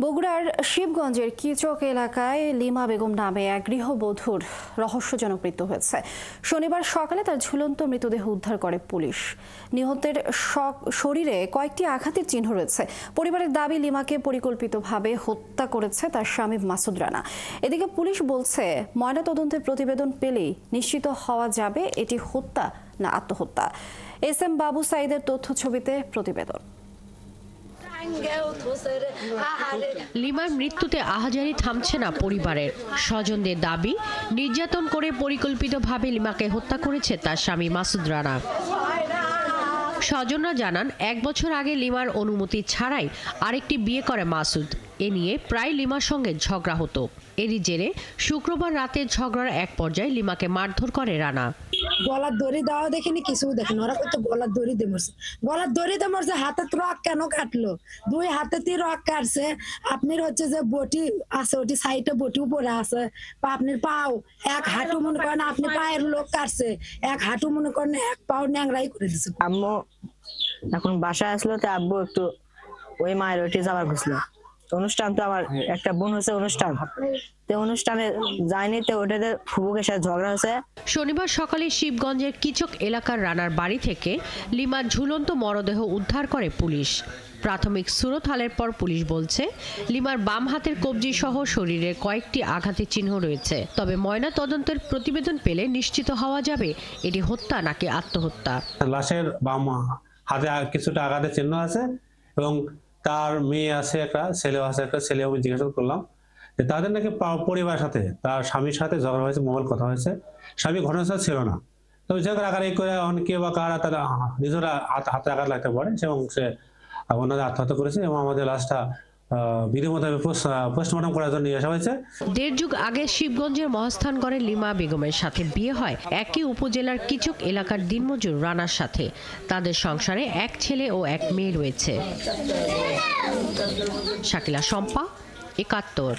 বগুড়ার শিবগঞ্জের কিচক এলাকায় লিমা বেগম নামে এক গৃহবধূর রহস্যজনক মৃত্যু হয়েছে। শনিবার সকালে তার ঝুলন্ত মৃতদেহ উদ্ধার করে পুলিশ। নিহতের শরীরে কয়েকটি আঘাতের চিহ্ন রয়েছে। পরিবারের দাবি, লিমাকে পরিকল্পিতভাবে হত্যা করেছে তার স্বামী মাসুদ রানা। এদিকে পুলিশ বলছে, ময়নাতদন্তের প্রতিবেদন পেলেই নিশ্চিত হওয়া যাবে এটি হত্যা না আত্মহত্যা। এস.এম. বাবু সাইদের তথ্য ছবিতে প্রতিবেদন। লিমার মৃত্যুতে আহাজারি থামছে না পরিবারের। স্বজনদের দাবি, নির্যাতন করে পরিকল্পিতভাবে লিমাকে হত্যা করেছে তার স্বামী মাসুদ রানা। স্বজনরা জানান, 1 বছর আগে লিমার অনুমতি ছাড়াই আরেকটি বিয়ে করে মাসুদ। এ নিয়ে প্রায় লিমার সঙ্গে ঝগড়া হতো। এরই জেরে শুক্রবার রাতে ঝগড়ার এক পর্যায়ে লিমাকে মারধর করে রানা। গলার দড়ি দেওয়া দেখিনি, কিছু দেখিনি। ওরা কত গলার দড়ি দিয়ে মরছে, গলার দড়ি দিয়ে মরছে। হাতে রক কেন কাটলো? 2 হাতেতেই রক কাটছে। আপনার হচ্ছে যে বটি আছে, ওটি সাইডে বটি উপরে আছে। আপনার পাও এক হাঁটু মনে করেন, আপনি পায়ের লোক কাটছে, এক হাঁটু মনে করেন, এক পাও ন্যাংরাই করে দিচ্ছে। আম্মু এখন বাসায় আসলো, তো আব্বু একটু ওই মায়ের ওইটি যাবার খুঁজলো। অনুষ্ঠান তো আমার একটা বোন হচ্ছে অনুষ্ঠানে যায়নি, তো ওটাতে ফুবুকের সাথে ঝগড়া হয়েছে। শনিবার সকালে শিবগঞ্জের কিচক এলাকার রানার বাড়ি থেকে লিমার ঝুলন্ত মরদেহ উদ্ধার করে পুলিশ। প্রাথমিক সুরতহালের পর পুলিশ বলছে, লিমার বাম হাতের কবজি সহ শরীরে কয়েকটি আঘাতের চিহ্ন রয়েছে। তবে ময়না তদন্তের প্রতিবেদন পেলে নিশ্চিত হওয়া যাবে এটি হত্যা নাকি আত্মহত্যা। লাশের বাম হাতে কিছুটা আঘাতের চিহ্ন আছে এবং তার মেয়ে আছে, একটা ছেলেও আছে। একটা ছেলে আমি জিজ্ঞাসা করলাম যে তাদের নাকি পরিবারের সাথে, তার স্বামীর সাথে ঝগড়া হয়েছে, মোবাইল কথা হয়েছে। স্বামী ঘটনাস্থলে ছিল না, তো ঝগড়া আকারে করে অনেকে বা কারা তারা নিজেরা হাতে আঘাত লাগতে পারে এবং সে ওনাদের আত্মহত্যা করেছে। এবং আমাদের লাশটা বিধি মোতাবেক পোস্টমর্টম করার জন্য নিয়ে আসা হয়েছে। 1.5 যুগ আগে শিবগঞ্জের মহাস্থানগড়ে লিমা বেগমের সাথে বিয়ে হয় একই উপজেলার কিচক এলাকার দিনমজুর রানার সাথে। তাদের সংসারে এক ছেলে ও এক মেয়ে রয়েছে। শাকিলা শম্পা, 71।